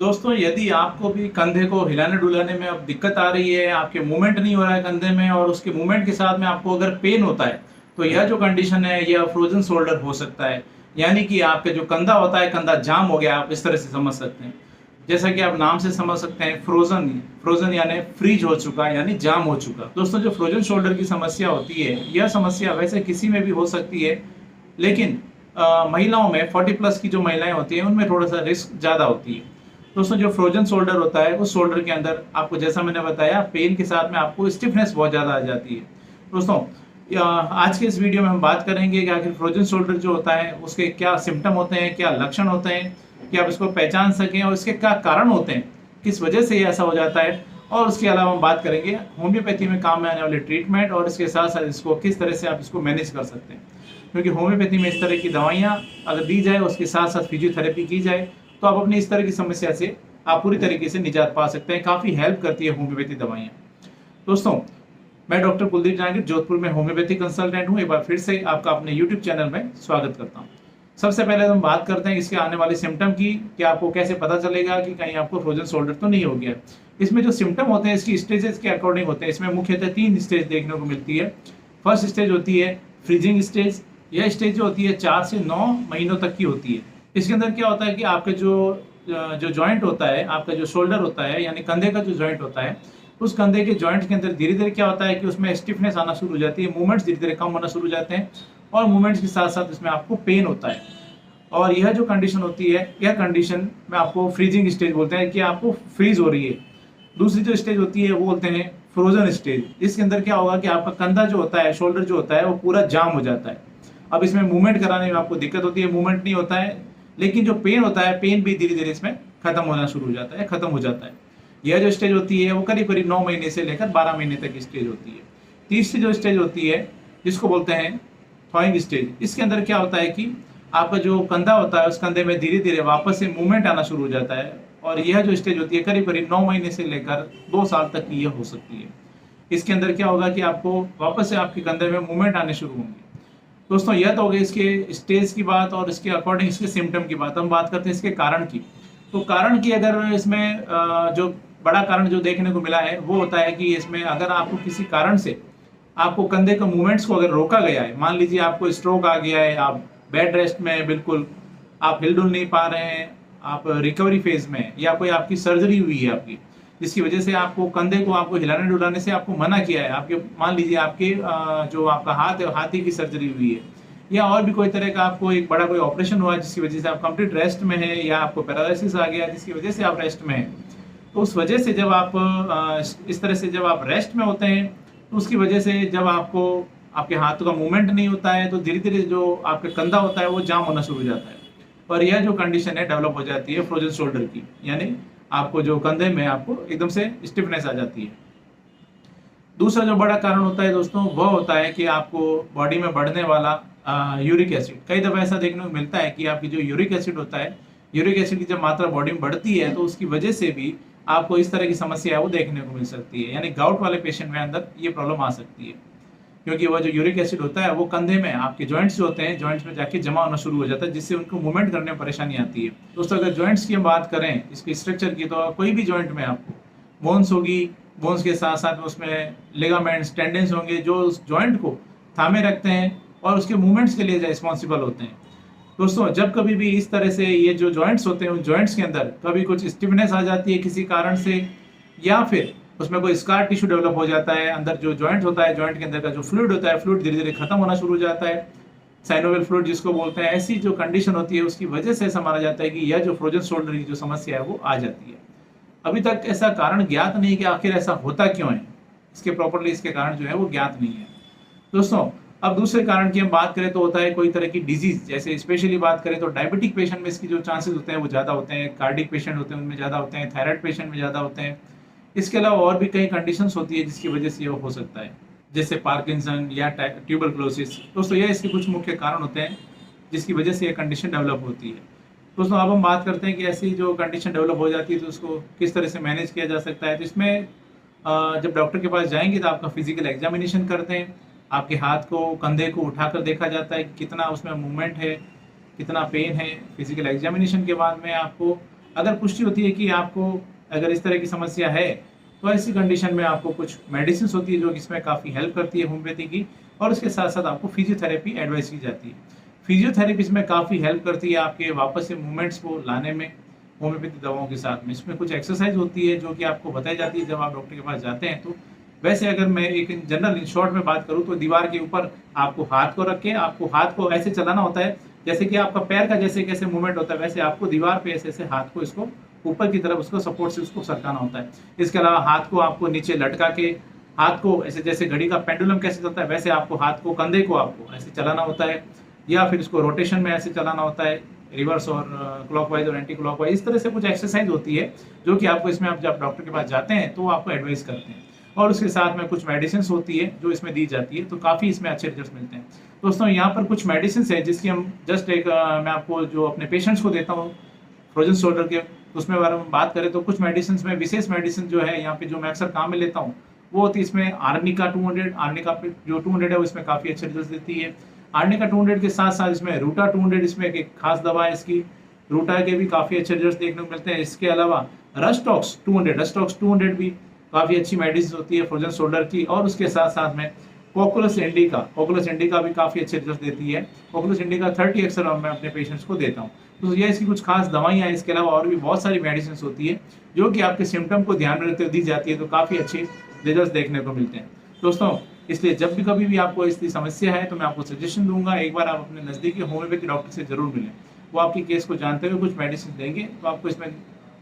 दोस्तों, यदि आपको भी कंधे को हिलाने-डुलाने में अब दिक्कत आ रही है, आपके मूवमेंट नहीं हो रहा है कंधे में और उसके मूवमेंट के साथ में आपको अगर पेन होता है, तो यह जो कंडीशन है यह फ्रोज़न शोल्डर हो सकता है। यानी कि आपका जो कंधा होता है, कंधा जाम हो गया, आप इस तरह से समझ सकते हैं। जैसा कि आप नाम से समझ सकते हैं फ्रोज़न फ्रोज़न यानी फ्रीज़ हो चुका है, यानी जाम हो चुका। दोस्तों, जो फ्रोज़न शोल्डर की समस्या होती है, यह समस्या वैसे किसी में भी हो सकती है, लेकिन महिलाओं में 40 प्लस की जो महिलाएँ होती हैं, उनमें थोड़ा-सा रिस्क ज़्यादा होती है। दोस्तों, जो फ्रोजन शोल्डर होता है, उस शोल्डर के अंदर आपको जैसा मैंने बताया पेन के साथ में आपको स्टिफनेस बहुत ज़्यादा आ जाती है। दोस्तों, आज के इस वीडियो में हम बात करेंगे कि आखिर फ्रोजन शोल्डर जो होता है उसके क्या सिम्पटम होते हैं, क्या लक्षण होते हैं, कि आप इसको पहचान सकें और इसके क्या कारण होते हैं, किस वजह से ये ऐसा हो जाता है। और उसके अलावा हम बात करेंगे होम्योपैथी में काम में आने वाले ट्रीटमेंट और इसके साथ-साथ इसको किस तरह से आप इसको मैनेज कर सकते हैं। क्योंकि होम्योपैथी में इस तरह की दवाइयाँ अगर दी जाए, उसके साथ-साथ फिजियोथेरेपी की जाए, तो आप अपनी इस तरह की समस्या से आप पूरी तरीके से निजात पा सकते हैं। काफ़ी हेल्प करती है होम्योपैथी दवाइयाँ। दोस्तों, मैं डॉक्टर कुलदीप जहांगीर जोधपुर में होम्योपैथी कंसल्टेंट हूँ। एक बार फिर से आपका अपने यूट्यूब चैनल में स्वागत करता हूँ। सबसे पहले हम बात करते हैं इसके आने वाले सिम्पटम की, कि आपको कैसे पता चलेगा कि कहीं आपको फ्रोजन शोल्डर तो नहीं हो गया। इसमें जो सिम्पटम होते हैं इसकी स्टेजेस के अकॉर्डिंग होते हैं। इसमें मुख्यतः 3 स्टेज देखने को मिलती है। फर्स्ट स्टेज होती है फ्रीजिंग स्टेज। यह स्टेज जो होती है 4 से 9 महीनों तक की होती है। इसके अंदर क्या होता है कि आपके जो जॉइंट होता है, आपका जो शोल्डर होता है यानी कंधे का जो जॉइंट होता है, उस कंधे के जॉइंट के अंदर धीरे-धीरे क्या होता है कि उसमें स्टिफनेस आना शुरू हो जाती है, मूवमेंट्स धीरे-धीरे कम होना शुरू हो जाते हैं और मूवमेंट्स के साथ-साथ इसमें आपको पेन होता है। और यह जो कंडीशन होती है, यह कंडीशन में आपको फ्रीजिंग स्टेज बोलते हैं, कि आपको फ्रीज हो रही है। दूसरी जो स्टेज होती है वो बोलते हैं फ्रोजन स्टेज। इसके अंदर क्या होगा कि आपका कंधा जो होता है, शोल्डर जो होता है, वो पूरा जाम हो जाता है। अब इसमें मूवमेंट कराने में आपको दिक्कत होती है, मूवमेंट नहीं होता है, लेकिन जो पेन होता है, पेन भी धीरे-धीरे इसमें खत्म होना शुरू हो जाता है, खत्म हो जाता है। यह जो स्टेज होती है वो करीब-करीब 9 महीने से लेकर 12 महीने तक की स्टेज होती है। तीसरी जो स्टेज होती है, जिसको बोलते हैं थॉइंग स्टेज, इसके अंदर क्या होता है कि आपका जो कंधा होता है, उस कंधे में धीरे-धीरे वापस से मूवमेंट आना शुरू हो जाता है और यह जो स्टेज होती है करीब-करीब 9 महीने से लेकर 2 साल तक की ये हो सकती है। इसके अंदर क्या होगा कि आपको वापस से आपके कंधे में मूवमेंट आने शुरू होंगे। दोस्तों, यह तो हो गई इसके स्टेज की बात और इसके अकॉर्डिंग इसके सिम्पटम की बात। हम बात करते हैं इसके कारण की। तो कारण की अगर इसमें जो बड़ा कारण जो देखने को मिला है वो होता है कि इसमें अगर आपको किसी कारण से आपको कंधे के मूवमेंट्स को अगर रोका गया है, मान लीजिए आपको स्ट्रोक आ गया है, आप बेड रेस्ट में हैं बिल्कुल, आप हिल-डुल नहीं पा रहे हैं, आप रिकवरी फेज़ में हैं या कोई आपकी सर्जरी हुई है आपकी, जिसकी वजह से आपको कंधे को आपको हिलाने-डुलाने से आपको मना किया है। आपके मान लीजिए आपके जो आपका हाथ है, हाथी की सर्जरी हुई है या और भी कोई तरह का आपको एक बड़ा कोई ऑपरेशन हुआ है जिसकी वजह से आप कंप्लीट रेस्ट में हैं या आपको पैरालिसिस आ गया है जिसकी वजह से आप रेस्ट में हैं। तो उस वजह से जब आप इस तरह से जब आप रेस्ट में होते हैं, तो उसकी वजह से जब आपको आपके हाथों का मूवमेंट नहीं होता है, तो धीरे-धीरे जो आपका कंधा होता है वो जाम होना शुरू हो जाता है और यह जो कंडीशन है डेवलप हो जाती है फ्रोजन शोल्डर की, यानी आपको जो कंधे में आपको एकदम से स्टिफनेस आ जाती है। दूसरा जो बड़ा कारण होता है दोस्तों, वह होता है कि आपको बॉडी में बढ़ने वाला यूरिक एसिड। कई दफ़ा ऐसा देखने को मिलता है कि आपकी जो यूरिक एसिड होता है, यूरिक एसिड की जब मात्रा बॉडी में बढ़ती है, तो उसकी वजह से भी आपको इस तरह की समस्या है वो देखने को मिल सकती है। यानी गाउट वाले पेशेंट में अंदर ये प्रॉब्लम आ सकती है। क्योंकि वो जो यूरिक एसिड होता है वो कंधे में आपके जॉइंट्स जो होते हैं, जॉइंट्स में जाके जमा होना शुरू हो जाता है, जिससे उनको मूवमेंट करने में परेशानी आती है। दोस्तों, अगर जॉइंट्स की हम बात करें, इसके स्ट्रक्चर की, तो कोई भी जॉइंट में आपको बोन्स होगी, बोन्स के साथ-साथ में उसमें लिगामेंट्स, टेंडन्स होंगे जो उस जॉइंट को थामे रखते हैं और उसके मूवमेंट्स के लिए रिस्पॉन्सिबल होते हैं। दोस्तों, जब कभी भी इस तरह से ये जो जॉइंट्स होते हैं, उन जॉइंट्स के अंदर कभी कुछ स्टिफनेस आ जाती है किसी कारण से या फिर उसमें कोई स्कार टिश्यू डेवलप हो जाता है, अंदर जो जॉइंट होता है, जॉइंट के अंदर का जो फ्लूइड होता है, फ्लूइड धीरे-धीरे खत्म होना शुरू हो जाता है, साइनोवियल फ्लूइड जिसको बोलते हैं, ऐसी जो कंडीशन होती है उसकी वजह से ऐसा माना जाता है कि यह जो फ्रोजन शोल्डर की जो समस्या है वो आ जाती है। अभी तक ऐसा कारण ज्ञात नहीं कि आखिर ऐसा होता क्यों है, इसके प्रॉपर्ली इसके कारण जो है वो ज्ञात नहीं है। दोस्तों, अब दूसरे कारण की हम बात करें तो होता है कोई तरह की डिजीज, जैसे स्पेशली बात करें तो डायबिटिक पेशेंट में इसकी जो चांसेस होते हैं वो ज़्यादा होते हैं, कार्डिक पेशेंट होते हैं उनमें ज़्यादा होते हैं, थायराइड पेशेंट में ज़्यादा होते हैं। इसके अलावा और भी कई कंडीशंस होती है जिसकी वजह से ये हो सकता है, जैसे पार्किंसन या ट्यूबरकुलोसिस। दोस्तों, ये इसके कुछ मुख्य कारण होते हैं जिसकी वजह से ये कंडीशन डेवलप होती है। दोस्तों, अब हम बात करते हैं कि ऐसी जो कंडीशन डेवलप हो जाती है तो उसको किस तरह से मैनेज किया जा सकता है। तो इसमें जब डॉक्टर के पास जाएंगे तो आपका फिजिकल एग्जामिनेशन करते हैं, आपके हाथ को, कंधे को उठाकर देखा जाता है कि कितना उसमें मूवमेंट है, कितना पेन है। फिजिकल एग्जामिनेशन के बाद में आपको अगर पुष्टि होती है कि आपको अगर इस तरह की समस्या है, तो ऐसी कंडीशन में आपको कुछ मेडिसिन होती है जो कि इसमें काफ़ी हेल्प करती है होम्योपैथी की, और उसके साथ साथ आपको फिजियोथेरेपी एडवाइस की जाती है। फिजियोथेरेपी इसमें काफ़ी हेल्प करती है आपके वापस से मूवमेंट्स को लाने में होम्योपैथी दवाओं के साथ में। इसमें कुछ एक्सरसाइज होती है जो कि आपको बताई जाती है जब आप डॉक्टर के पास जाते हैं। तो वैसे अगर मैं एक जनरल इन शॉर्ट में बात करूँ, तो दीवार के ऊपर आपको हाथ को रख के आपको हाथ को ऐसे चलाना होता है, जैसे कि आपका पैर का जैसे कैसे मूवमेंट होता है, वैसे आपको दीवार पे ऐसे-ऐसे हाथ को इसको ऊपर की तरफ उसको सपोर्ट से उसको सरकाना होता है। इसके अलावा हाथ को आपको नीचे लटका के, हाथ को ऐसे जैसे घड़ी का पेंडुलम कैसे चलता है, वैसे आपको हाथ को, कंधे को आपको ऐसे चलाना होता है, या फिर इसको रोटेशन में ऐसे चलाना होता है, रिवर्स और क्लॉकवाइज और एंटी क्लॉकवाइज। इस तरह से कुछ एक्सरसाइज होती है जो कि आपको इसमें, आप जब डॉक्टर के पास जाते हैं तो वो आपको एडवाइस करते हैं, और उसके साथ में कुछ मेडिसिन होती है जो इसमें दी जाती है, तो काफ़ी इसमें अच्छे रिजल्ट मिलते हैं। दोस्तों, यहाँ पर कुछ मेडिसिन है जिसकी हम जस्ट एक मैं आपको जो अपने पेशेंट्स को देता हूँ फ्रोजन शोल्डर के, उसमें बारे में बात करें तो कुछ मेडिसिन में, विशेष मेडिसिन जो है यहाँ पे जो मैं अक्सर काम में लेता हूँ, वो होती है इसमें आर्निका 200। आर्निका पे जो 200 है वो इसमें काफ़ी अच्छे रिजल्ट देती है। आर्निका 200 के साथ साथ इसमें रूटा 200, इसमें एक खास दवा है इसकी, रूटा के भी काफ़ी अच्छे रिजल्ट देखने को मिलते हैं। इसके अलावा रस्टॉक्स 200 भी काफ़ी अच्छी मेडिसिन होती है फ्रोजन शोल्डर की, और उसके साथ साथ में कोकुलस इंडिका भी काफ़ी अच्छे रिजल्ट देती है। कोकुलस इंडिका 30 अक्सर मैं अपने पेशेंट्स को देता हूँ। तो ये इसकी कुछ खास दवाइयाँ हैं। इसके अलावा और भी बहुत सारी मेडिसिन होती है जो कि आपके सिम्टम को ध्यान में रखते हुए दी जाती है, तो काफ़ी अच्छे रिजल्ट देखने को मिलते हैं दोस्तों। इसलिए जब भी कभी भी आपको इसकी समस्या है, तो मैं आपको सजेशन दूंगा, एक बार आप अपने नज़दीकी होम्योपैथी डॉक्टर से जरूर मिलें। वो आपकी केस को जानते हुए कुछ मेडिसिन देंगे, तो आपको इसमें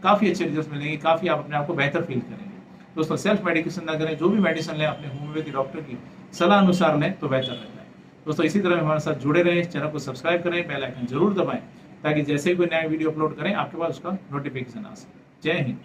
काफ़ी अच्छे रिजल्ट मिलेंगे, काफ़ी आप अपने आप को बेहतर फील करेंगे। दोस्तों, सेल्फ मेडिकेशन ना करें, जो भी मेडिसिन लें अपने होम्योपैथी डॉक्टर की सलाह अनुसार लें तो बेहतर रहता है। दोस्तों, इसी तरह हमारे साथ जुड़े रहें, चैनल को सब्सक्राइब करें, बेल आइकन जरूर दबाएं, ताकि जैसे ही कोई नया वीडियो अपलोड करें आपके पास उसका नोटिफिकेशन आ सके। जय हिंद।